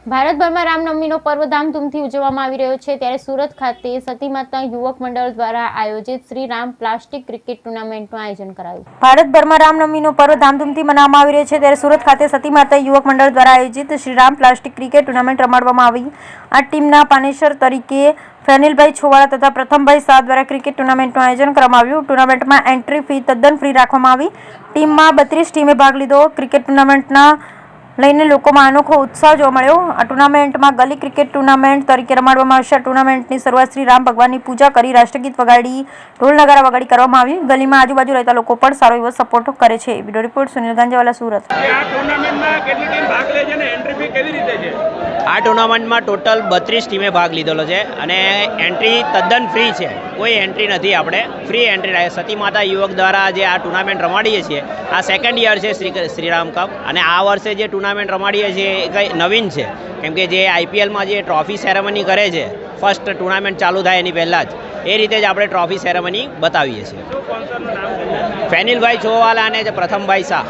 ભારતભરમાં રામનવમીનો પર્વ ધામધૂમથી ઉજવવામાં આવી રહ્યો છે, ત્યારે સુરત ખાતે સતી માતા યુવક મંડળ દ્વારા આયોજિત શ્રી રામ પ્લાસ્ટિક ક્રિકેટ ટુર્નામેન્ટનું આયોજન કરાયું. ભારતભરમાં રામનવમીનો પર્વ ધામધૂમથી મનાવવામાં આવી રહ્યો છે, ત્યારે સુરત ખાતે સતી માતા યુવક મંડળ દ્વારા આયોજિત Shri Ram plastic cricket tournament રમાડવામાં આવી. આ ટીમના પાનેસર તરીકે ફેનિલભાઈ છોવાળા તથા પ્રથમભાઈ શાહ દ્વારા ક્રિકેટ ટુર્નામેન્ટનું આયોજન કરવામાં આવ્યું. ટુર્નામેન્ટમાં એન્ટ્રી ફી તદ્દન ફ્રી રાખવામાં આવી. ટીમમાં 32 ટીમે ભાગ લીધો. ક્રિકેટ ટુર્નામેન્ટના લઈને લોકોમાં અનોખો ઉત્સાહ જોવા મળ્યો. આ ટુર્નામેન્ટમાં ગલી ક્રિકેટ ટુર્નામેન્ટ તરીકે રમાડવામાં આવશે. આ ટુર્નામેન્ટની શરૂઆત શ્રી રામ ભગવાનની પૂજા કરી રાષ્ટ્રગીત વગાડી ઢોલ નગારા વગાડી કરવામાં આવી. ગલીમાં આજુબાજુ રહેતા લોકો પણ સારો એવો સપોર્ટ કરે છે. Video report Sunil Ganjawala, Surat. આ ટુર્નામેન્ટમાં કેટલી ટીમ ભાગ લે છે અને એન્ટ્રી ફી કેવી રીતે છે? આ ટુર્નામેન્ટમાં ટોટલ 32 ટીમે ભાગ લીધેલો છે અને એન્ટ્રી તદ્દન ફ્રી છે. કોઈ એન્ટ્રી નથી, આપણે ફ્રી એન્ટ્રી રહે. સતી માતા યુવક દ્વારા જે આ ટુર્નામેન્ટ રમાડીએ છીએ, આ સેકન્ડ યર છે શ્રીરામ કપ, અને આ વર્ષે જે ટુર્નામેન્ટ રમાડીએ છીએ એ કંઈ નવીન છે, કેમ કે જે આઈપીએલમાં જે ટ્રોફી સેરેમની કરે છે ફર્સ્ટ ટુર્નામેન્ટ ચાલુ થાય એની પહેલાં જ, એ રીતે જ આપણે ટ્રોફી સેરેમની બતાવીએ છીએ. ફેનિલભાઈ છોવાલા અને પ્રથમભાઈ શાહ.